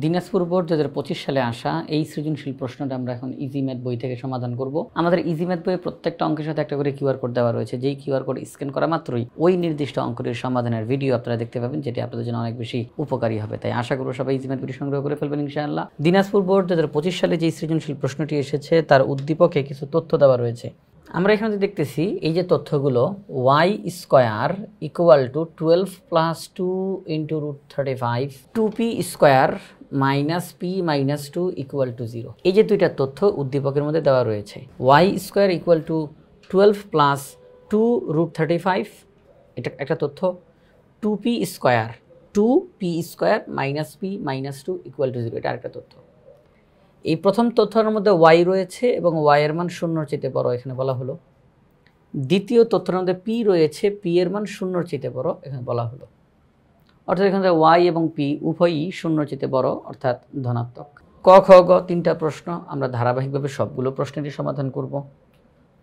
Dinajpur board 2025 সালে আসা এই সৃজনশীল প্রশ্নটা আমরা এখন ইজি ম্যাথ বই থেকে সমাধান করব। আমাদের ইজি ম্যাথ বইয়ে প্রত্যেকটা অঙ্কের সাথে একটা করে কিউআর কোড দেওয়া রয়েছে, যেই কিউআর কোড স্ক্যান করা মাত্রই ওই নির্দিষ্ট অঙ্কের সমাধানের ভিডিও আপনারা দেখতে পাবেন, যেটি আপনাদের জন্য অনেক বেশি উপকারী হবে। তাই আশা করব সবাই ইজি ম্যাথ বইটি সংগ্রহ করে ফেলবেন ইনশাআল্লাহ। দিনাজপুর বোর্ড 2025 সালে যে সৃজনশীল প্রশ্নটি এসেছে তার উদ্দীপকে কিছু তথ্য দেওয়া রয়েছে। আমরা এখানে দেখতেছি এই যে তথ্যগুলো, y square equal to 12 plus 2 into root 35, 2p square minus P minus 2 equal to 0। এই যে দুইটা তথ্য উদ্দীপকের মধ্যে দেওয়া রয়েছে। y square equal to 12 plus 2 root 35, এটা একটা তথ্য। 2p square minus P minus 2 equal to 0, এটা আরেকটা তথ্য। এই প্রথম তথ্যের মধ্যে y রয়েছে এবং y এর মান শূন্যর চেয়ে বড়, এখানে বলা হলো। দ্বিতীয় তথ্যের মধ্যে p রয়েছে, p এর মান শূন্যর চেয়ে বড়, এখানে বলা হলো। অর্থাৎ এখানে y এবং p উভয়ই শূন্যর চেয়ে বড়, অর্থাৎ ধনাত্মক। ক, খ, গ তিনটা প্রশ্ন, আমরা ধারাবাহিকভাবে সবগুলো প্রশ্নেরই সমাধান করব।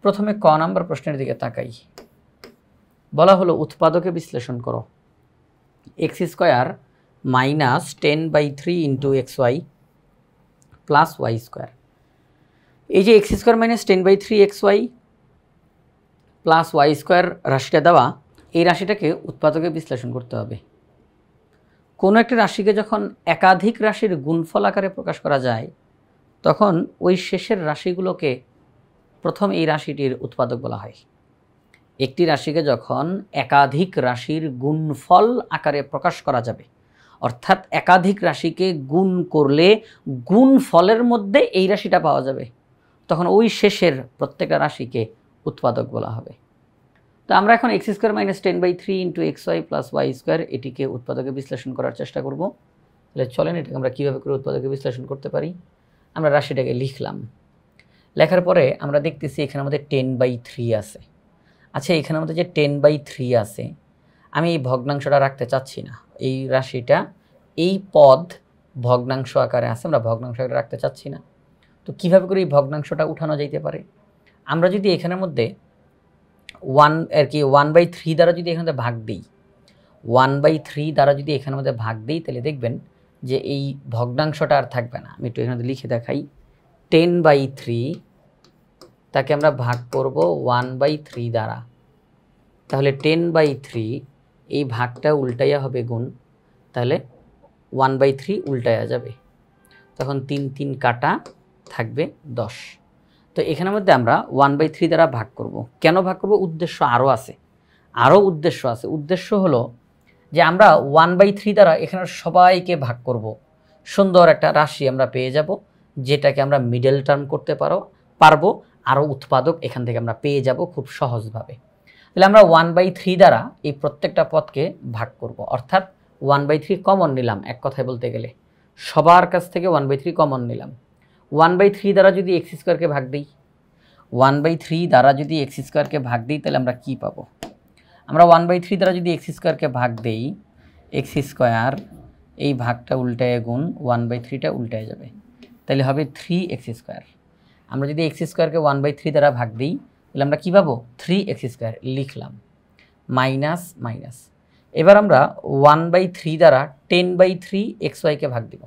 প্রথমে ক নাম্বার প্রশ্নের দিকে তাকাই। বলা হলো উৎপাদকে বিশ্লেষণ করো। X square minus 10/3 into X Y plus Y square. এই যে X square minus 10/3 X Y plus Y square রাশিটা দেওয়া, এই রাশিটাকে উৎপাদকে বিশ্লেষণ করতে হবে। কোনো একটা রাশিকে যখন একাধিক রাশির গুণফল আকারে প্রকাশ করা যায়, তখন ওই শেষের রাশিগুলোকে প্রথম এই রাশিটির উৎপাদক বলা হয়। একটি রাশিকে যখন একাধিক রাশির গুণফল আকারে প্রকাশ করা যাবে, অর্থাৎ একাধিক রাশিকে গুণ করলে গুণফলের মধ্যে এই রাশিটা পাওয়া যাবে, তখন ওই শেষের প্রত্যেকটা রাশিকে উৎপাদক বলা হবে। তো আমরা এখন X square minus 10/3 into X Y plus Y square এটিকে উৎপাদকে বিশ্লেষণ করার চেষ্টা করব। তাহলে চলেন এটাকে আমরা কীভাবে করে উৎপাদকে বিশ্লেষণ করতে পারি। আমরা রাশিটাকে লিখলাম। লেখার পরে আমরা দেখতেছি এখানে আমাদের 10/3 আছে। আচ্ছা, এখানে আমাদের যে 10/3 আছে, আমি এই ভগ্নাংশটা রাখতে চাচ্ছি না। এই রাশিটা, এই পদ ভগ্নাংশ আকারে আছে, আমরা ভগ্নাংশ আকারে রাখতে চাচ্ছি না। তো কীভাবে করে এই ভগ্নাংশটা উঠানো যাইতে পারে? আমরা যদি এখানের মধ্যে 1/3 দ্বারা যদি এখানে ভাগ দিই, 1/3 দ্বারা যদি এখানের মধ্যে ভাগ দিই, তাহলে দেখবেন যে এই ভগ্নাংশটা আর থাকবে না। আমি একটু এখানে লিখে দেখাই। 10/3 তাকে আমরা ভাগ করব 1/3 দ্বারা। তাহলে 10/3 এই ভাগটা উল্টাইয়া হবে গুণ, তাহলে 1/3 উল্টাইয়া যাবে, তখন 3 3 কাটা থাকবে 10। তো এখানের মধ্যে আমরা 1/3 দ্বারা ভাগ করব। কেন ভাগ করব? উদ্দেশ্য আরও আছে, উদ্দেশ্য আছে। উদ্দেশ্য হলো যে আমরা 1/3 দ্বারা এখানে সবাইকে ভাগ করব, সুন্দর একটা রাশি আমরা পেয়ে যাব, যেটাকে আমরা মিডল টার্ম করতে পারবো, আরও উৎপাদক এখান থেকে আমরা পেয়ে যাব খুব সহজভাবে। তাহলে আমরা 1/3 দ্বারা এই প্রত্যেকটা পদকে ভাগ করব, অর্থাৎ 1/3 কমন নিলাম। এক কথায় বলতে গেলে সবার কাছ থেকে 1/3 কমন নিলাম। 1/3 দ্বারা যদি এক্স স্কোয়ারকে ভাগ দিই, 1/3 দ্বারা যদি এক্স স্কোয়ারকে ভাগ দিই, তাহলে আমরা কি পাবো? আমরা 1/3 দ্বারা যদি এক্স স্কোয়ারকে ভাগ দেই, এক্স স্কোয়ার এই ভাগটা উল্টায় গুণ 1/3টা উল্টায় যাবে, তাহলে হবে 3x স্কোয়ার। আমরা যদি এক্স স্কোয়ারকে 1/3 দ্বারা ভাগ দিই, তাহলে আমরা কী পাবো? 3x স্কোয়ার লিখলাম, মাইনাস মাইনাস। এবার আমরা 1/3 দ্বারা 10/3 xy-কে ভাগ দিব।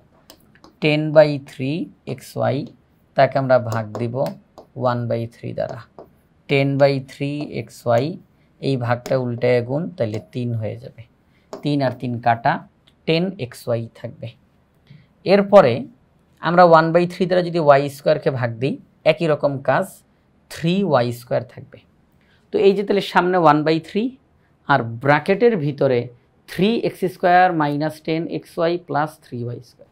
10/3 xy তাকে আমরা ভাগ দিব 1/3 দ্বারা। 10/3 xy এই ভাগটা উল্টায় গুণ, তাহলে 3 হয়ে যাবে। 3 আর 3 কাটা, 10xy থাকবে। এরপরে আমরা 1/3 দ্বারা যদি ওয়াই স্কোয়ারকে ভাগ দিই, একই রকম কাজ, 3y স্কোয়ার থাকবে। তো এই যে তাহলে সামনে 1/3 আর ব্র্যাকেটের ভিতরে 3x square minus 10xy plus 3y square.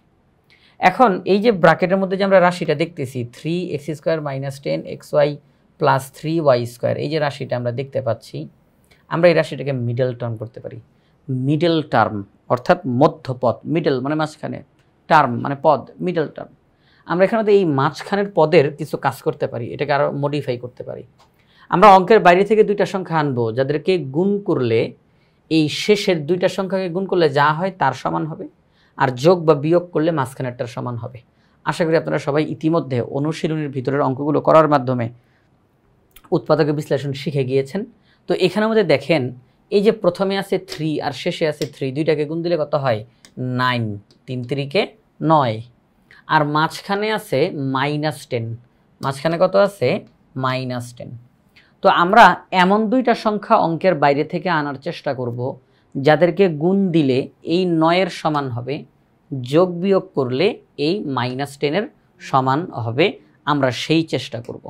এখন এই যে ব্র্যাকেটের মধ্যে যে আমরা রাশিটা দেখতেছি 3x square minus 10xy plus 3y square, এই যে রাশিটা আমরা দেখতে পাচ্ছি, আমরা এই রাশিটাকে মিডল টার্ম করতে পারি। মিডল টার্ম অর্থাৎ মধ্যপদ, মিডল মানে মাঝখানে, টার্ম মানে পদ, মিডল টার্ম। আমরা এখানে এই মাঝখানের পদের কিছু কাজ করতে পারি, এটাকে আরও মডিফাই করতে পারি। আমরা অঙ্কের বাইরে থেকে দুইটা সংখ্যা আনবো, যাদেরকে গুণ করলে এই শেষের দুইটা সংখ্যাকে গুণ করলে যা হয় তার সমান হবে, আর যোগ বা বিয়োগ করলে মাঝখানেরটার সমান হবে। আশা করি আপনারা সবাই ইতিমধ্যে অনুশীলনীর ভিতরের অঙ্কগুলো করার মাধ্যমে উৎপাদকে বিশ্লেষণ শিখে গিয়েছেন। তো এখানের মধ্যে দেখেন, এই যে প্রথমে আছে 3 আর শেষে আছে 3, দুইটাকে গুণ দিলে কত হয়? 9, 3 3-কে 9 আর মাঝখানে আছে -10, মাঝখানে কত আছে -10। তো আমরা এমন দুইটা সংখ্যা অঙ্কের বাইরে থেকে আনার চেষ্টা করব যাদেরকে গুণ দিলে এই 9 সমান হবে, যোগ বিয়োগ করলে এই -10 সমান হবে, আমরা সেই চেষ্টা করব।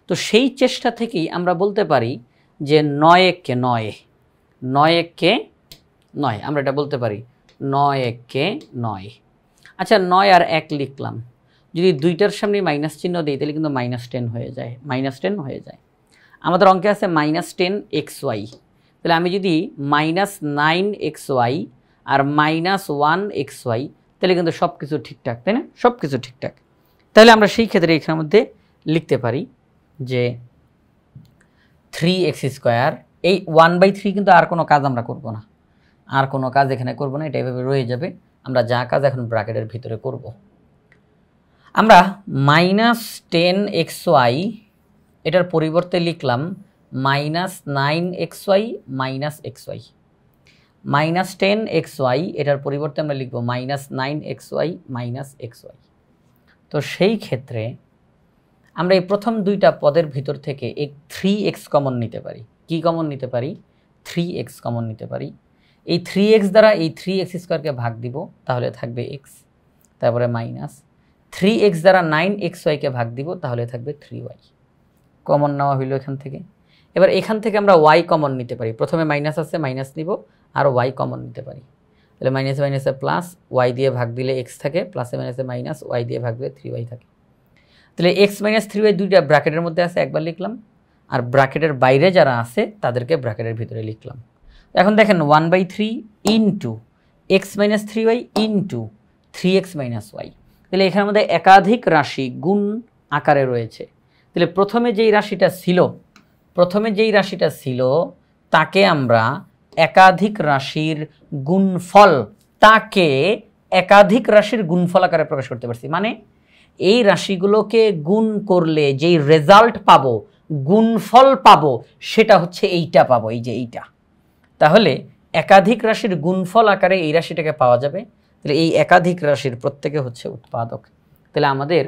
তো সেই চেষ্টা থেকেই আমরা বলতে পারি যে 9 একে 9, 9 একে 9, আমরা এটা বলতে পারি 9 একে 9। আচ্ছা 9 আর 1 লিখলাম, যদি দুইটার সামনে মাইনাস চিহ্ন দিই তাহলে কিন্তু -10 হয়ে যায়, -10 হয়ে যায়। আমাদের অঙ্কে আছে -10xy, তাহলে আমি যদি -9xy আর -1xy, তাহলে কিন্তু সব কিছু ঠিকঠাক, তাই না? সব কিছু ঠিকঠাক। তাহলে আমরা সেই ক্ষেত্রে এখানের মধ্যে লিখতে পারি যে 3x², এই 1/3 কিন্তু আর কোনো কাজ আমরা করব না, আর কোনো কাজ এখানে করব না, এটা এভাবে রয়ে যাবে। আমরা যা কাজ এখন ব্র্যাকেটের ভিতরে করব, আমরা -10xy এটার পরিবর্তে লিখলাম -9xy xy, -10xy এটার পরিবর্তে আমরা লিখব -9xy xy। তো সেই ক্ষেত্রে আমরা এই প্রথম দুইটা পদের ভিতর থেকে এই 3x কমন নিতে পারি। কি কমন নিতে পারি? 3x কমন নিতে পারি। এই 3x দ্বারা এই 3x² ভাগ দিব, তাহলে থাকবে x, তারপরে -3x দ্বারা 9xy কে ভাগ দিব, তাহলে থাকবে 3y। কমন নেওয়া হইল এখান থেকে। এবার এখান থেকে আমরা y কমন নিতে পারি। প্রথমে মাইনাস আছে, মাইনাস নিব, আর y কমন নিতে পারি। তাহলে মাইনাসে মাইনাসে প্লাস, y দিয়ে ভাগ দিলে x থাকে, প্লাসে মাইনাসে মাইনাস, y দিয়ে ভাগ দিলে 3y থাকে। তাহলে x - 3y দুইটা ব্র্যাকেটের মধ্যে আছে, একবার লিখলাম, আর ব্র্যাকেটের বাইরে যারা আছে তাদেরকে ব্র্যাকেটের ভিতরে লিখলাম। এখন দেখেন 1/3 into x - 3y into 3x - y, তাহলে এখানের মধ্যে একাধিক রাশি গুণ আকারে রয়েছে। তাহলে প্রথমে যেই রাশিটা ছিল তাকে আমরা একাধিক রাশির গুণফল, তাকে একাধিক রাশির গুণফল আকারে প্রকাশ করতে পারছি। মানে এই রাশিগুলোকে গুণ করলে যেই রেজাল্ট পাবো, গুণফল পাবো, সেটা হচ্ছে এইটা পাবো, এই যে এইটা। তাহলে একাধিক রাশির গুণফল আকারে এই রাশিটাকে পাওয়া যাবে। তাহলে এই একাধিক রাশির প্রত্যেকে হচ্ছে উৎপাদক। তাহলে আমাদের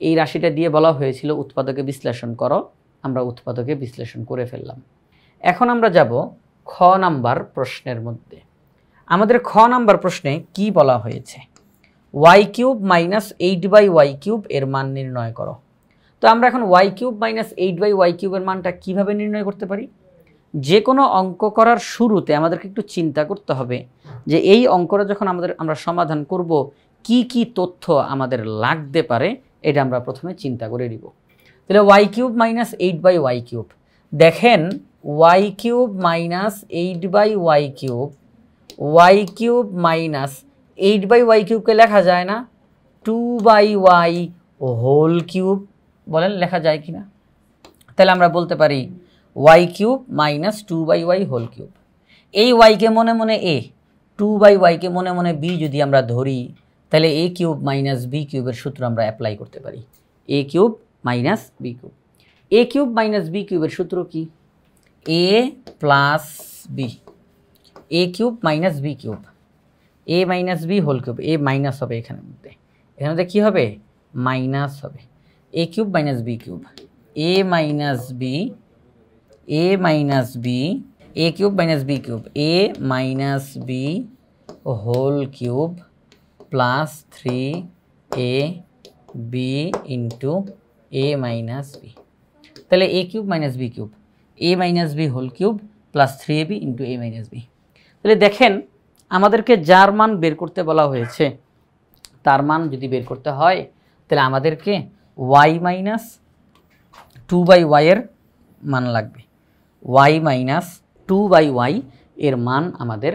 এই রাশিটা দিয়ে বলা হয়েছিল উৎপাদকে বিশ্লেষণ করো, আমরা উৎপাদকে বিশ্লেষণ করে ফেললাম। এখন আমরা যাব খ নাম্বার প্রশ্নের মধ্যে। আমাদের খ নাম্বার প্রশ্নে কি বলা হয়েছে? y³ - 8/y³ এর মান নির্ণয় করো। তো আমরা এখন y³ - 8/y³ এর মানটা কিভাবে নির্ণয় করতে পারি? যে কোনো অঙ্ক করার শুরুতে আমাদেরকে একটু চিন্তা করতে হবে যে এই অঙ্কটা যখন আমরা সমাধান করব কি কি তথ্য আমাদের লাগতে পারে, এটা আমরা প্রথমে চিন্তা করে নিব। তাহলে y³ - 8/y³, দেখেন y³ - 8/y³, y³ - 8/y³ কে লেখা যায় না 2/y হোল কিউব? বলেন লেখা যায় কিনা? তাহলে আমরা বলতে পারি y³ - 2/y হোল কিউব। এই y কে মনে মনে a, 2/y কে মনে মনে b যদি আমরা ধরি, তাহলে a³ - b³ এর সূত্র আমরা অ্যাপ্লাই করতে পারি। a³ - b³, a³ - b³ এর সূত্র কি? a plus b, a³ - b³, a - b whole cube, a minus হবে এখানের মধ্যে, এখানে কি হবে? মাইনাস হবে। a³ - b³, a - b, a - b, a³ - b³, a - b whole cube plus 3ab into a - b। তাহলে a³ - b³, a - b whole cube plus 3ab into a - b। তাহলে দেখেন আমাদেরকে যার মান বের করতে বলা হয়েছে তার মান যদি বের করতে হয়, তাহলে আমাদেরকে y - 2/y এর মান লাগবে, y - 2/y এর মান আমাদের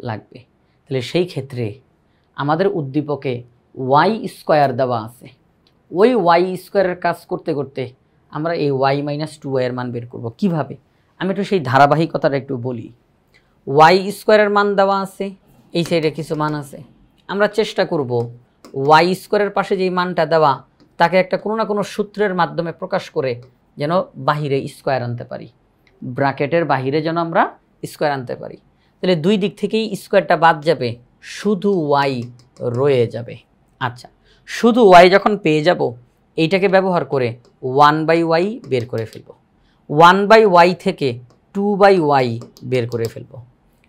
লাগবে। তাহলে সেই ক্ষেত্রে আমাদের উদ্দীপকে y² দেওয়া আছে, ওই y² কাজ করতে করতে আমরা এই y - 2y এর মান বের করব কিভাবে? আমি একটু সেই ধারাবাহিকতাটা একটু বলি। y² এর মান দেওয়া আছে, এই সাইডে কিছু মান আছে, আমরা চেষ্টা করব y² এর পাশে যেই মানটা দেওয়া তাকে একটা কোনো না কোনো সূত্রের মাধ্যমে প্রকাশ করে যেন বাহিরে স্কোয়ার আনতে পারি, ব্র্যাকেটের বাহিরে যেন আমরা স্কোয়ার আনতে পারি। তাহলে দুই দিক থেকেই স্কোয়ারটা বাদ যাবে, শুধু y রয়ে যাবে। আচ্ছা, শুধু ওয়াই যখন পেয়ে যাব এইটাকে ব্যবহার করে 1/y বের করে ফেলব। 1/y থেকে 2/y বের করে ফেলব।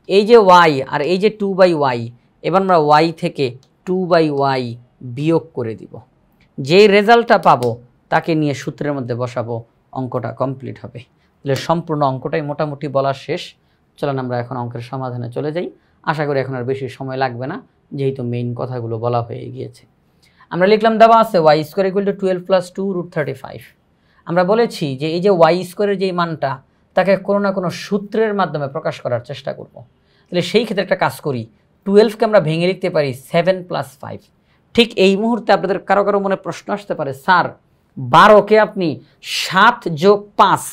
এই যে y আর এই যে 2/y, এবার আমরা y থেকে 2/y বিয়োগ করে দিব। যেই রেজাল্টটা পাবো তাকে নিয়ে সূত্রের মধ্যে বসাবো, অঙ্কটা কমপ্লিট হবে। তাহলে সম্পূর্ণ অঙ্কটাই মোটামুটি বলা শেষ। চলেন আমরা এখন অঙ্কের সমাধানে চলে যাই। আশা করি এখন আর বেশি সময় লাগবে না, যেহেতু মেইন কথাগুলো বলা হয়ে গিয়েছে। আমরা লিখলাম দেওয়া আছে y স্কোয়ার ইকুয়াল টু 12 + 2 √35। আমরা বলেছি যে এই যে y স্কোয়ারের যেই মানটা তাকে কোনো না কোনো সূত্রের মাধ্যমে প্রকাশ করার চেষ্টা করব। তাহলে সেই ক্ষেত্রে একটা কাজ করি, 12কে আমরা ভেঙে লিখতে পারি 7 + 5। ঠিক এই মুহূর্তে আপনাদের কারো কারো মনে প্রশ্ন আসতে পারে, স্যার 12কে আপনি 7 + 5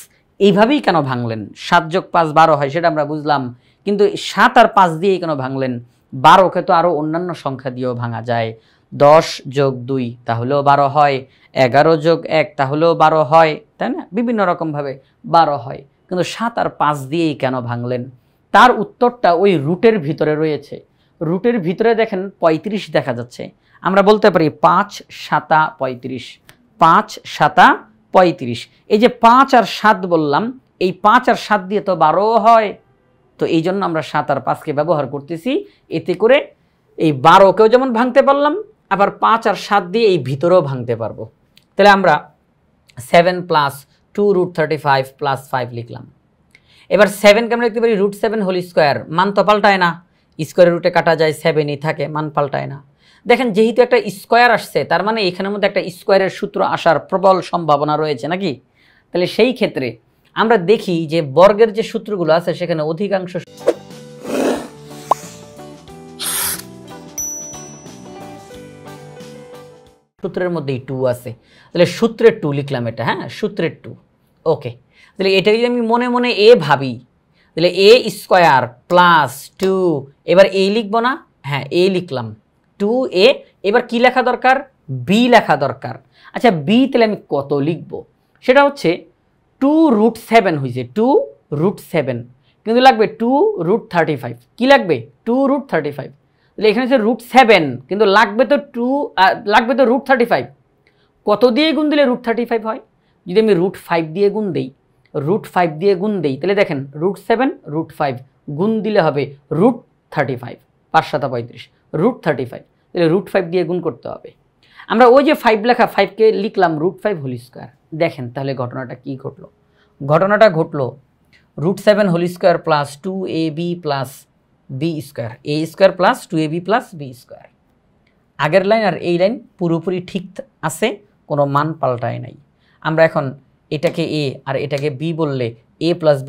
এইভাবেই কেন ভাঙলেন? 7 + 5 12 হয়, সেটা আমরা বুঝলাম, কিন্তু 7 আর 5 দিয়েই কেন ভাঙলেন? 12কে তো আরও অন্যান্য সংখ্যা দিয়েও ভাঙা যায়। 10 + 2 তাহলেও 12 হয়, 11 + 1 তাহলেও 12 হয়, তাই না? বিভিন্ন রকমভাবে 12 হয়, কিন্তু 7 আর 5 দিয়েই কেন ভাঙলেন? তার উত্তরটা ওই রুটের ভিতরে রয়েছে। রুটের ভিতরে দেখেন 35 দেখা যাচ্ছে। আমরা বলতে পারি 5 × 7 = 35, 5 × 7 = 35। এই যে 5 আর 7 বললাম, এই 5 আর 7 দিয়ে তো 12 হয়। তো এই জন্য আমরা 7 আর 5কে ব্যবহার করতেছি, এতে করে এই 12কেও যেমন ভাঙতে পারলাম, আবার 5 আর 7 দিয়ে এই ভিতরেও ভাঙতে পারবো। তাহলে আমরা 7 + 2 √35 + 5 লিখলাম। এবার 7কে আমরা লিখতে পারি √7² মান তো পাল্টায় না, স্কোয়ারের রুটে কাটা যায়, 7ই থাকে, মান পাল্টায় না। দেখেন যেহেতু একটা স্কোয়ার আসছে, তার মানে এখানের মধ্যে একটা স্কোয়ারের সূত্র আসার প্রবল সম্ভাবনা রয়েছে নাকি? তাহলে সেই ক্ষেত্রে আমরা দেখি যে বর্গের যে সূত্রগুলো আছে সেখানে অধিকাংশ সূত্রের মধ্যেই 2 আছে। তাহলে সূত্রের 2 লিখলাম এটা, হ্যাঁ সূত্রের 2। ওকে, তাহলে এটাকে যদি আমি মনে মনে এ ভাবি, তাহলে a² + 2, এবার a লিখবো না? হ্যাঁ a লিখলাম, 2a। এবার কি লেখা দরকার? b লেখা দরকার। আচ্ছা b তাহলে আমি কত লিখব? সেটা হচ্ছে 2√7 হয়েছে, 2√7, কিন্তু লাগবে 2√35। কি লাগবে? 2√35। তাহলে এখানে হচ্ছে √7, কিন্তু লাগবে তো লাগবে তো √35। কত দিয়ে গুণ দিলে √35 হয়? যদি আমি √5 দিয়ে গুণ দেই, √5 দিয়ে গুণ দেই, তাহলে দেখেন √7 √5 গুণ দিলে হবে √35, 5 × 7 = 35, √35। তাহলে √5 দিয়ে গুণ করতে হবে। আমরা ওই যে 5 লেখা 5কে লিখলাম √5² দেখেন তাহলে ঘটনাটা কি ঘটলো? ঘটনাটা ঘটলো √7² + 2ab + b², a² + 2ab + b²। আগের লাইন আর এই লাইন পুরোপুরি ঠিক আছে, কোনো মান পাল্টায় নাই। আমরা এখন এটাকে a আর এটাকে b বললে a + b²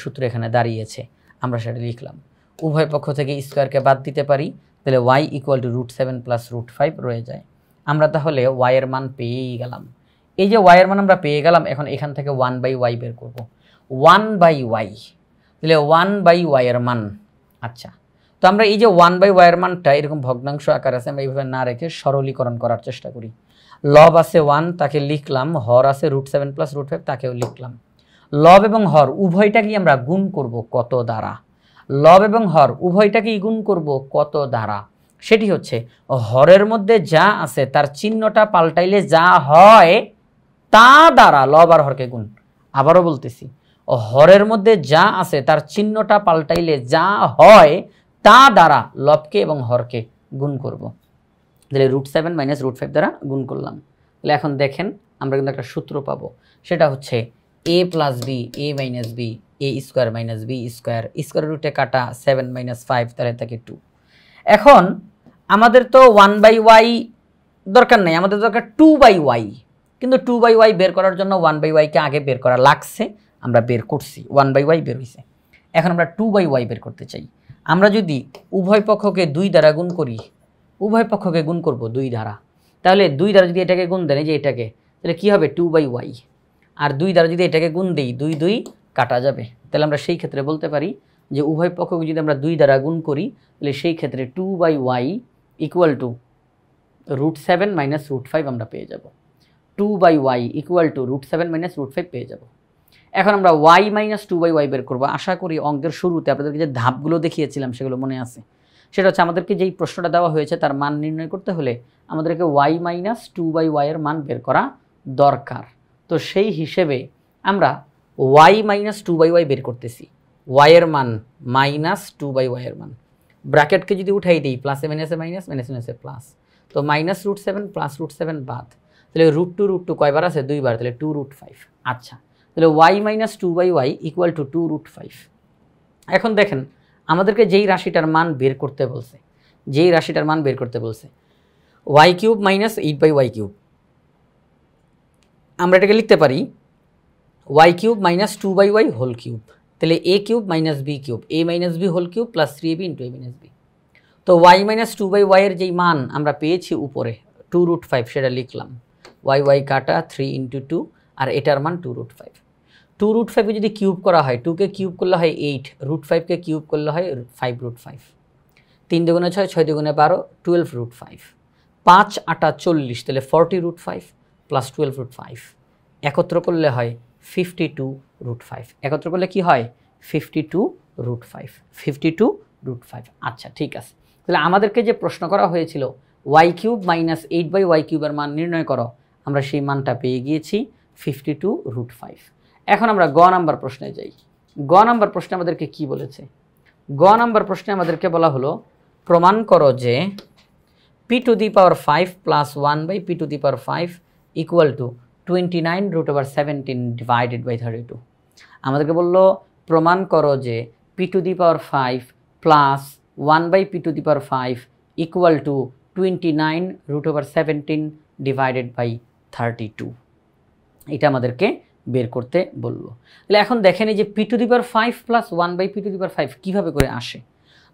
সূত্র এখানে দাঁড়িয়েছে, আমরা সেটা লিখলাম। উভয় পক্ষ থেকে স্কোয়ারকে বাদ দিতে পারি, তাহলে y = √7 + √5 রয়ে যায়। আমরা তাহলে y এর মান পেয়েই গেলাম। এই যে y এর মান আমরা পেয়ে গেলাম, এখন এখান থেকে 1/y বের করব। 1/y, তাহলে 1/y এর মান। আচ্ছা, তো আমরা এই যে 1/y এর মানটা এরকম ভগ্নাংশ আকার আছে, আমরা এইভাবে না রেখে সরলীকরণ করার চেষ্টা করি। লব আছে 1, তাকে লিখলাম, হর আছে √7 + √5, তাকেও লিখলাম। লব এবং হর উভয়টাকেই আমরা গুণ করব কত দ্বারা? লব এবং হর উভয়টাকেই গুণ করব কত দ্বারা? সেটি হচ্ছে হরের মধ্যে যা আছে তার চিহ্নটা পাল্টাইলে যা হয় তা দ্বারা লব আর হরকে গুণ। আবারও বলতেছি, হরের মধ্যে যা আছে তার চিহ্নটা পাল্টাইলে যা হয় তা দ্বারা লবকে এবং হরকে গুণ করব। তাহলে √7 - √5 দ্বারা গুণ করলাম। তাহলে এখন দেখেন আমরা কিন্তু একটা সূত্র পাবো, সেটা হচ্ছে a + b, a - b, a² - b², square রুটে কাটা 7 - 5, তাহলে থাকে 2। এখন আমাদের তো 1/y দরকার নেই, আমাদের দরকার 2/y। কিন্তু 2/y বের করার জন্য 1/y-কে আগে বের করা লাগছে, আমরা বের করছি, 1/y বের হয়েছে। এখন আমরা 2/y বের করতে চাই। আমরা যদি উভয় পক্ষকে 2 দ্বারা গুণ করি, উভয় পক্ষকে গুণ করব 2 দ্বারা, তাহলে 2 দ্বারা যদি এটাকে গুণ দেন, এই যে এটাকে, তাহলে কি হবে? 2/y। আর 2 দ্বারা যদি এটাকে গুণ দেই, 2 2 কাটা যাবে। তাহলে আমরা সেই ক্ষেত্রে বলতে পারি যে উভয় পক্ষকে যদি আমরা 2 দ্বারা গুণ করি, তাহলে সেই ক্ষেত্রে 2/y = √7 - √5 আমরা পেয়ে যাব। 2/y = √7 - √5 পেয়ে যাব। এখন আমরা y - 2/y বের করব। আশা করি অঙ্কের শুরুতে আপনাদেরকে যে ধাপগুলো দেখিয়েছিলাম সেগুলো মনে আছে। সেটা হচ্ছে আমাদেরকে যেই প্রশ্নটা দেওয়া হয়েছে তার মান নির্ণয় করতে হলে আমাদেরকে y মাইনাস 2/y এর মান বের করা দরকার। তো সেই হিসেবে আমরা y মাইনাস 2/y বের করতেছি। y এর মান মাইনাস 2/y এর মান, ব্র্যাকেটকে যদি উঠাই দিই প্লাসে মাইনাসে মাইনাস, মাইনাসে মাইনাসে প্লাস, তো -√7 প্লাস √7 বাদ, তাহলে √2 কয়বার আছে? 2 বার, তাহলে 2√5। আচ্ছা, তাহলে y minus 2/y equal to 2√5। এখন দেখেন আমাদেরকে যেই রাশিটার মান বের করতে বলছে, y³ মাইনাস 8/y³, আমরা এটাকে লিখতে পারি y³ minus 2/y whole cube, তাহলে a³ minus b³ a minus b whole cube plus 3ab into a minus b। তো y মাইনাস 2/y এর যেই মান আমরা পেয়েছি উপরে 2√5 সেটা লিখলাম, y কাটা 3 ইন্টু 2, আর এটার মান 2√5। 2√5কে যদি কিউব করা হয়, 2কে কিউব করলে হয় 8, √5কে কিউব করলে হয় 5√5, 3 দুগুণে 6, 6 দুগুণে 12, 12√5, 5 8 40, তাহলে 40√5 প্লাস 12√5 একত্র করলে হয় 52√5। একত্র করলে কি হয়? 52√5। আচ্ছা ঠিক আছে, তাহলে আমাদেরকে যে প্রশ্ন করা হয়েছিল y³ মাইনাস 8/y³ এর মান নির্ণয় করো, আমরা সেই মানটা পেয়ে গিয়েছি 52√5। এখন আমরা গ নাম্বার প্রশ্নে যাই। গ নাম্বার প্রশ্নে আমাদেরকে কি বলেছে? গ নাম্বার প্রশ্নে আমাদেরকে বলা হলো প্রমাণ করো যে p⁵ plus 1/p⁵ equal to 29√17 divided by 32। আমাদেরকে বললো প্রমাণ করো যে p⁵ plus 1/p⁵ equal to 29√17 divided by 32। এটা আমাদেরকে বের করতে বললো। তাহলে এখন দেখেন এই যে p⁵ প্লাস 1/p⁵ কীভাবে করে আসে?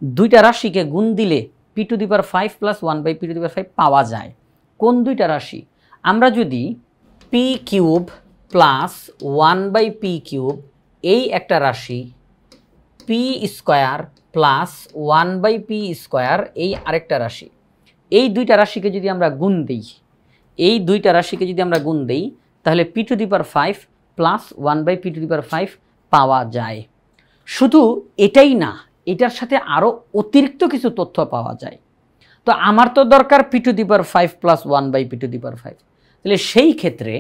দুইটা রাশিকে গুণ দিলে p⁵ প্লাস 1/p⁵ পাওয়া যায়। কোন দুইটা রাশি? আমরা যদি p³ প্লাস 1/p³ এই একটা রাশি, p² প্লাস 1/p² এই আরেকটা রাশি, এই দুইটা রাশিকে যদি আমরা গুণ দিই, তাহলে p⁵ প্লাস 1/p⁵ পাওয়া যায়। শুধু এটাই না, এটার সাথে আরও অতিরিক্ত কিছু তথ্য পাওয়া যায়। তো আমার তো দরকার p⁵ প্লাস 1/p⁵, তাহলে সেই ক্ষেত্রে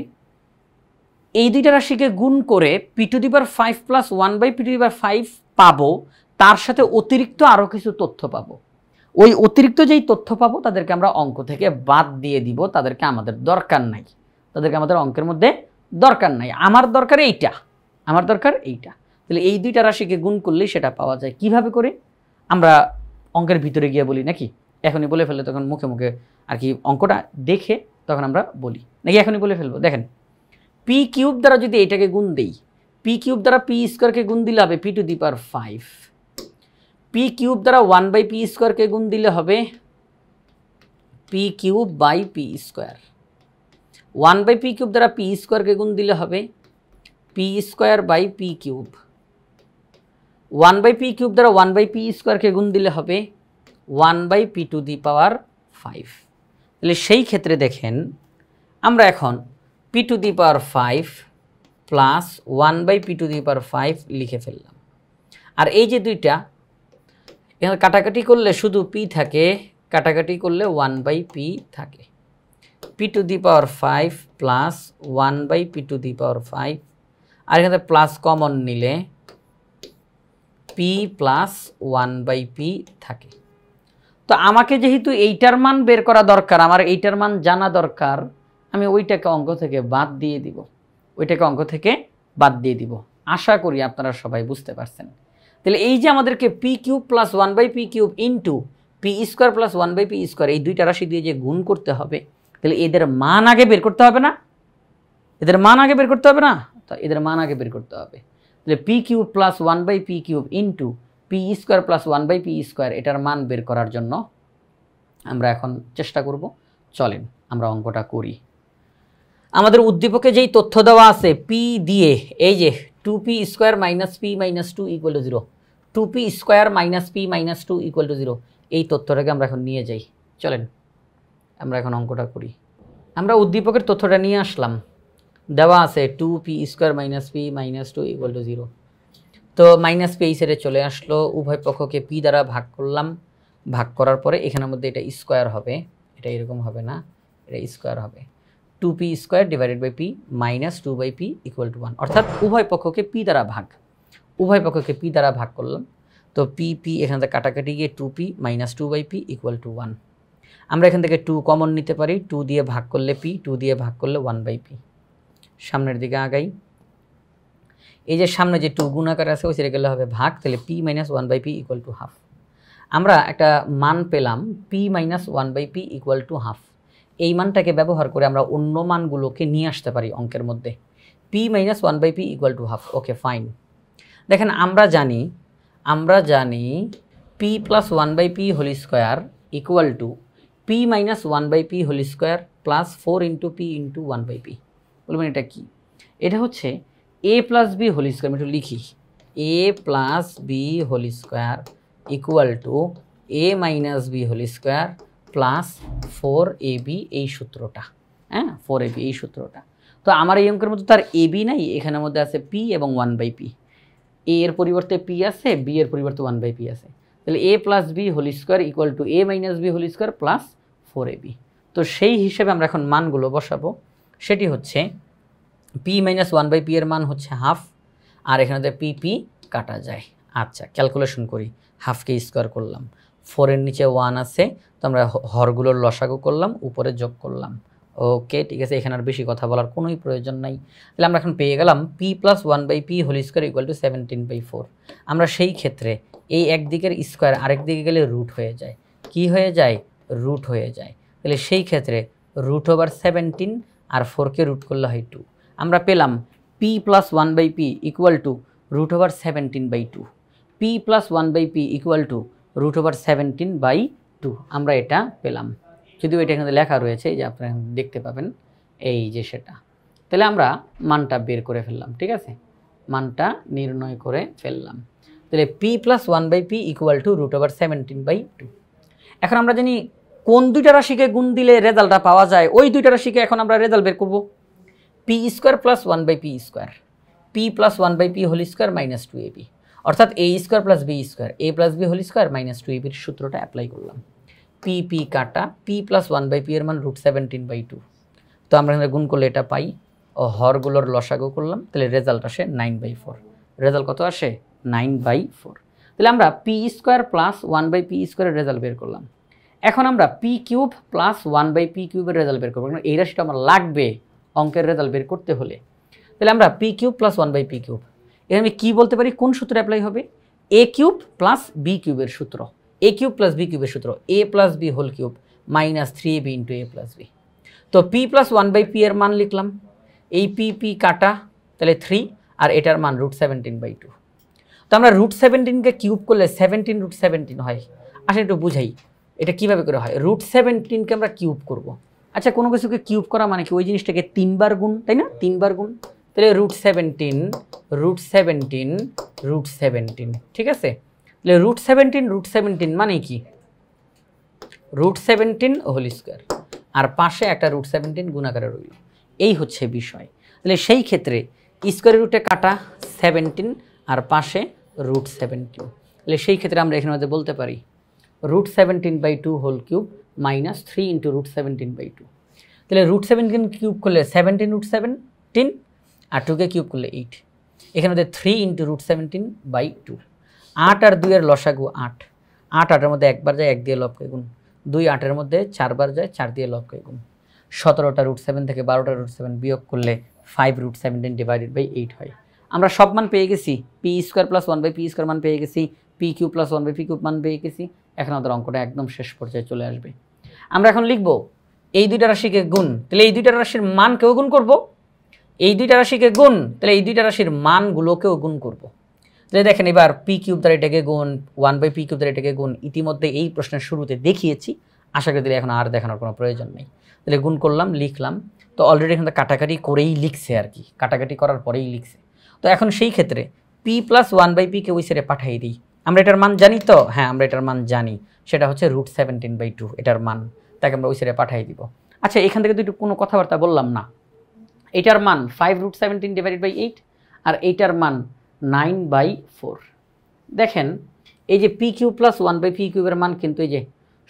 এই দুইটা রাশিকে গুণ করে p⁵ প্লাস 1/p⁵ পাবো, তার সাথে অতিরিক্ত আরও কিছু তথ্য পাবো। ওই অতিরিক্ত যেই তথ্য পাবো তাদেরকে আমরা অঙ্ক থেকে বাদ দিয়ে দিব, তাদেরকে আমাদের দরকার নাই, আমাদের অঙ্কের মধ্যে দরকার নাই। আমার দরকার এইটা। তাহলে এই দুইটা রাশিকে গুণ করলেই সেটা পাওয়া যায়। কিভাবে করে? আমরা অঙ্কের ভিতরে গিয়ে বলি নাকি? এখনই বলে ফেললে তখন মুখে মুখে আর কি অঙ্কটা দেখে তখন আমরা বলি নাকি? এখনই বলে ফেলবো। দেখেন p³ দ্বারা যদি এটাকে গুণ দেই, p³ দ্বারা p² গুণ দিলে হবে p⁵, p³ দ্বারা 1/p² গুণ দিলে হবে p³/p², 1/p³ দ্বারা p² গুণ দিলে হবে p²/p³, 1/p³ দ্বারা 1/p² গুণ দিলে হবে 1/p⁵। তাহলে সেই ক্ষেত্রে দেখেন আমরা এখন p⁵ প্লাস 1/p⁵ লিখে ফেললাম। আর এই যে দুইটা এখানে কাটাকাটি করলে শুধু p থাকে, কাটাকাটি করলে 1/p থাকে। p⁵ প্লাস 1/p⁵, আর এখানে প্লাস কমন নিলে p প্লাস 1/p থাকে। তো আমাকে যেহেতু এইটার মান বের করা দরকার, আমার এইটার মান জানা দরকার, আমি ওইটাকে অঙ্ক থেকে বাদ দিয়ে দিব। আশা করি আপনারা সবাই বুঝতে পারছেন। তাহলে এই যে আমাদেরকে p³ plus 1/p³ into p² plus 1/p², এই দুইটা রাশি দিয়ে যে গুণ করতে হবে, তাহলে এদের মান আগে বের করতে হবে না? তো এদের মান আগে বের করতে হবে। তাহলে p³ plus 1/p³ into p² plus 1/p², এটার মান বের করার জন্য আমরা এখন চেষ্টা করব। চলেন আমরা অঙ্কটা করি। আমাদের উদ্দীপকে যেই তথ্য দেওয়া আছে p দিয়ে, এই যে 2p² minus p minus 2 equal to 0, 2p² minus p minus 2 equal to 0, এই তথ্যটাকে আমরা এখন নিয়ে যাই। চলেন আমরা এখন অঙ্কটা করি। আমরা উদ্দীপকের তথ্যটা নিয়ে আসলাম, দেওয়া আছে 2p² minus p minus 2 equal to 0। তো মাইনাস p এই সাইডে চলে আসলো, উভয় পক্ষকে p দ্বারা ভাগ করলাম, ভাগ করার পরে এখানের মধ্যে এটা স্কোয়ার হবে, এটা এরকম হবে না, এটা স্কোয়ার হবে 2p square divided by P minus 2/p equal to 1, অর্থাৎ উভয় পক্ষকে p দ্বারা ভাগ, উভয় পক্ষকে p দ্বারা ভাগ করলাম। তো p এখান থেকে কাটাকাটি গিয়ে 2p minus 2/p equal to 1। আমরা এখান থেকে 2 কমন নিতে পারি, 2 দিয়ে ভাগ করলে p, 2 দিয়ে ভাগ করলে 1/p। সামনের দিকে আগাই, এই যে সামনে যে 2 গুণাকার আছে ওই সেটা গেলে হবে ভাগ, তাহলে p minus 1/p equal to half. আমরা একটা মান পেলাম p minus 1/p equal to half. এই মানটাকে ব্যবহার করে আমরা অন্য মানগুলোকে নিয়ে আসতে পারি অঙ্কের মধ্যে। p minus 1/p equal to half, okay fine. দেখেন আমরা জানি p plus 1/p whole square equal to p minus 1/p whole square plus 4 into p into 1/p। বলবেন এটা কি? এটা হচ্ছে a plus b whole square, আমি একটু লিখি, a plus b whole square equal to a minus b whole square plus 4ab, এই সূত্রটা, হ্যাঁ 4ab এই সূত্রটা। তো আমার এই অঙ্কের মধ্যে তার ab নাই, এখানের মধ্যে আছে p এবং 1/p, a এর পরিবর্তে p আছে, b এর পরিবর্তে 1/p আছে, তাহলে a plus b whole square equal to a minus b whole square plus 4ab। তো সেই হিসেবে আমরা এখন মানগুলো বসাবো, সেটি হচ্ছে p মাইনাস 1/p এর মান হচ্ছে হাফ, আর এখানে p কাটা যায়। আচ্ছা ক্যালকুলেশন করি, হাফকে স্কোয়ার করলাম, 4 এর নিচে 1 আছে, তো আমরা হরগুলোর লসাগু করলাম, উপরে যোগ করলাম, ওকে ঠিক আছে, এখানে আর বেশি কথা বলার কোনোই প্রয়োজন নাই। তাহলে আমরা এখন পেয়ে গেলাম p plus 1/p whole square equal to 17/4। আমরা সেই ক্ষেত্রে এই একদিকের স্কোয়ার আরেক দিকে গেলে রুট হয়ে যায়, কি হয়ে যায়? রুট হয়ে যায়। তাহলে সেই ক্ষেত্রে রুট ওভার 17 আর 4কে রুট করলে হয় 2। আমরা পেলাম p plus 1/p equal to root over 17/2, p plus 1/p equal to root over 17/2 আমরা এটা পেলাম। যদিও এটা এখানে লেখা রয়েছে, এই যে আপনারা দেখতে পাবেন, এই যে সেটা। তাহলে আমরা মানটা বের করে ফেললাম, ঠিক আছে, মানটা নির্ণয় করে ফেললাম। তাহলে p plus 1/p equal to root over 17/2। এখন আমরা জানি কোন দুইটা রাশিকে গুণ দিলে রেজাল্টটা পাওয়া যায়, ওই দুইটা রাশিকে এখন আমরা রেজাল্ট বের করব। p square plus 1/p square, p plus 1/p whole square minus 2ab, অর্থাৎ a square plus b square, a plus b whole square minus 2ab এর সূত্রটা অ্যাপ্লাই করলাম। p কাটা, p প্লাস 1/p এর মান রুট 17/2, তো আমরা এখানে গুণ করলে এটা পাই, ও হরগুলোর লসাগু করলাম, তাহলে রেজাল্ট আসে 9/4। রেজাল্ট কত আসে? 9/4। তাহলে আমরা p স্কোয়ার প্লাস 1/p স্কোয়ারের রেজাল্ট বের করলাম। এখন আমরা p কিউব প্লাস 1/p কিউবের রেজাল্ট বের করবো, কারণ এই রাশিটা আমার লাগবে অঙ্কের রেজাল্ট বের করতে হলে। তাহলে আমরা p cube plus 1/p cube, এখানে আমি কী বলতে পারি, কোন সূত্র অ্যাপ্লাই হবে? a কিউব প্লাস b কিউবের সূত্র, a কিউব প্লাস b কিউবের সূত্র, a plus b whole cube minus 3ab into a plus b। তো p প্লাস 1/p এর মান লিখলাম, এই p কাটা, তাহলে 3, আর এটার মান রুট 17/2। তো আমরা রুট 17কে কিউব করলে 17 রুট 17 হয়। আসলে একটু বুঝাই এটা কিভাবে করে হয়। রুট 17কে আমরা কিউব করব। আচ্ছা কোনো কিছুকে কিউব করা মানে কি? ওই জিনিসটাকে 3 বার গুণ, তাই না? 3 বার গুণ, তাহলে রুট 17 রুট 17 রুট 17, ঠিক আছে। তাহলে রুট 17 মানে কি? রুট 17 হোল স্কোয়ার, আর পাশে একটা রুট 17 গুণাকারে রইল, এই হচ্ছে বিষয়। তাহলে সেই ক্ষেত্রে স্কোয়ার রুটে কাটা 17 আর পাশে রুট 17, তাহলে সেই ক্ষেত্রে আমরা এখানে মধ্যে বলতে পারি root 17/2 whole cube minus 3 into root 17/2। তাহলে রুট 17 কিউব করলে 17 রুট 17, আর 2কে কিউব করলে 8, এখানে মধ্যে 3 ইন্টু রুট 17/2। 8 আর 2 এর লসাগু 8, 8 8-এর মধ্যে একবার যায়, 1 দিয়ে লবকে গুণ, 2 8-এর মধ্যে 4 বার যায়, 4 দিয়ে লবকে গুণ। 17টা রুট 7 থেকে 12টা রুট 7 বিয়োগ করলে 5 রুট 17 ডিভাইডেড বাই 8 হয়। আমরা সব মান পেয়ে গেছি, p square plus 1/p square মান পেয়ে গেছি, p cube plus 1/p cube মান পেয়ে গেছি। এখন আমাদের অঙ্কটা একদম শেষ পর্যায়ে চলে আসবে। আমরা এখন লিখব এই দুইটা রাশিকে গুণ, তাহলে এই দুইটা রাশির মানকেও গুণ করব, এই দুইটা রাশিকে গুণ, তাহলে এই দুইটা রাশির মানগুলোকেও গুণ করব। তাহলে দেখেন এবার p কিউব দ্বারা এটাকে গুণ, 1/p কিউব দ্বারা এটাকে গুণ, ইতিমধ্যে এই প্রশ্নের শুরুতে দেখিয়েছি, আশা করি এখন আর দেখানোর কোনো প্রয়োজন নেই। তাহলে গুণ করলাম, লিখলাম, তো অলরেডি এখানে কাটাকাটি করেই লিখছে আর কি, কাটাকাটি করার পরেই লিখছে। তো এখন সেই ক্ষেত্রে p প্লাস 1/p-কে ওই সাইডে পাঠিয়ে দিই। আমরা এটার মান জানি তো? হ্যাঁ আমরা এটার মান জানি, সেটা হচ্ছে রুট 17/2 এটার মান, তাকে আমরা ওই সাইডে পাঠিয়ে দিব। আচ্ছা এখান থেকে তো একটু কোনো কথাবার্তা বললাম না। এটার মান 5 রুট 17 ডিভাইডেড বাই 8, আর এইটার মান 9/4। দেখেন এই যে পি কিউ প্লাস 1/p³ মান কিন্তু এই যে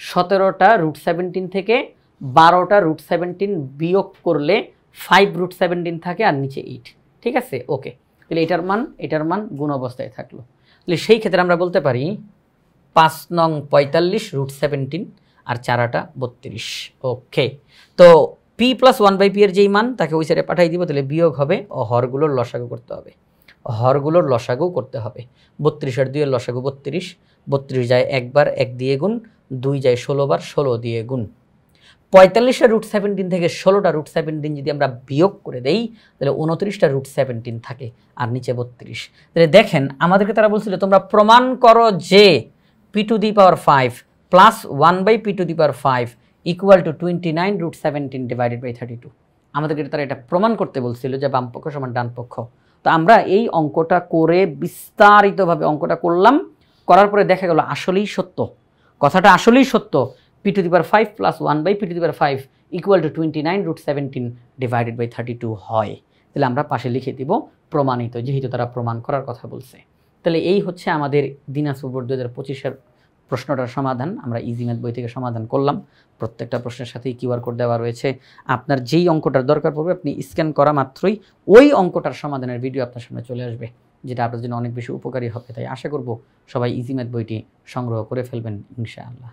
17টা √17 থেকে 12টা √17 বিয়োগ করলে 5√17 থাকে আর নিচে 8। ঠিক আছে, ওকে। তাহলে এটার মান গুণ অবস্থায় থাকলো। তাহলে সেই ক্ষেত্রে আমরা বলতে পারি 5 নং 45 √17 আর 4টা 32। ওকে, তো পি প্লাস 1/p এর যেই মান তাকে ওই সাইডে পাঠিয়ে দিব, তাহলে বিয়োগ হবে ও হরগুলোর লসাগু করতে হবে। 32 আর 2 এর লসাগু 32, 32 যায় একবার, 1 দিয়ে গুণ, 2 যায় 16 বার, 16 দিয়ে গুণ। 45টা √17 থেকে 16টা √17 যদি আমরা বিয়োগ করে দেই তাহলে 29টা √17 থাকে আর নিচে 32। তাহলে দেখেন আমাদেরকে তারা বলছিল তোমরা প্রমাণ করো যে p⁵ plus 1/p⁵ equal to 29√17 divided by 32। আমাদেরকে তারা এটা প্রমাণ করতে বলছিল যে বাম পক্ষ সমান ডান পক্ষ। তো আমরা এই অঙ্কটা করে বিস্তারিতভাবে অঙ্কটা করলাম, করার পরে দেখা গেল আসলেই সত্য, কথাটা আসলেই সত্য। p⁵ plus 1/p⁵ equal to 29√17 divided by 32 হয়। তাহলে আমরা পাশে লিখে দিব প্রমাণিত, যেহেতু তারা প্রমাণ করার কথা বলছে। তাহলে এই হচ্ছে আমাদের দিনাজপুর বোর্ড 2025-এর প্রশ্নটার সমাধান। আমরা ইজি ম্যাথ বই থেকে সমাধান করলাম। প্রত্যেকটা প্রশ্নের সাথেই কিউআর কোড দেওয়া রয়েছে। আপনার যেই অঙ্কটার দরকার পড়বে আপনি স্ক্যান করা মাত্রই ওই অঙ্কটার সমাধানের ভিডিও আপনার সামনে চলে আসবে, যেটা আপনার জন্য অনেক বেশি উপকারী হবে। তাই আশা করব সবাই ইজি ম্যাথ বইটি সংগ্রহ করে ফেলবেন ইনশাআল্লাহ।